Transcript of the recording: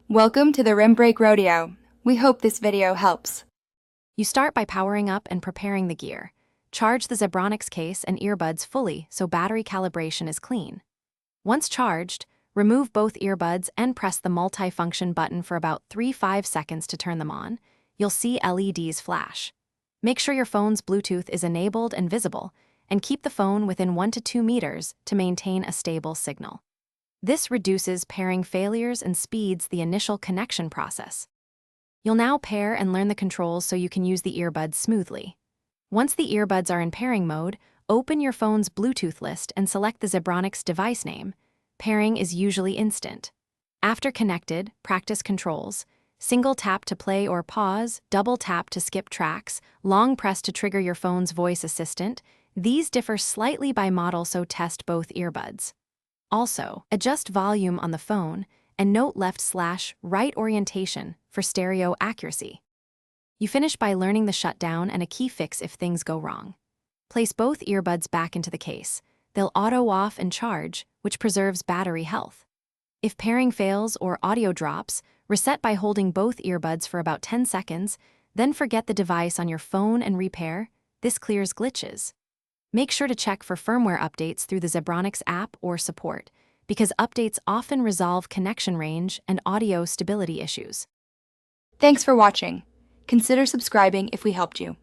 Welcome to the Rim Break Rodeo. We hope this video helps. You start by powering up and preparing the gear. Charge the Zebronics case and earbuds fully so battery calibration is clean. Once charged, remove both earbuds and press the multi-function button for about 3-5 seconds to turn them on. You'll see LEDs flash. Make sure your phone's Bluetooth is enabled and visible, and keep the phone within 1 to 2 meters to maintain a stable signal. This reduces pairing failures and speeds the initial connection process. You'll now pair and learn the controls so you can use the earbuds smoothly. Once the earbuds are in pairing mode, open your phone's Bluetooth list and select the Zebronics device name. Pairing is usually instant. After connected, practice controls. Single tap to play or pause, double tap to skip tracks, long press to trigger your phone's voice assistant. These differ slightly by model, so test both earbuds. Also, adjust volume on the phone and note left/right orientation for stereo accuracy. You finish by learning the shutdown and a key fix if things go wrong. Place both earbuds back into the case. They'll auto off and charge, which preserves battery health. If pairing fails or audio drops, reset by holding both earbuds for about 10 seconds, then forget the device on your phone and repair. This clears glitches. Make sure to check for firmware updates through the Zebronics app or support, because updates often resolve connection range and audio stability issues. Thanks for watching. Consider subscribing if we helped you.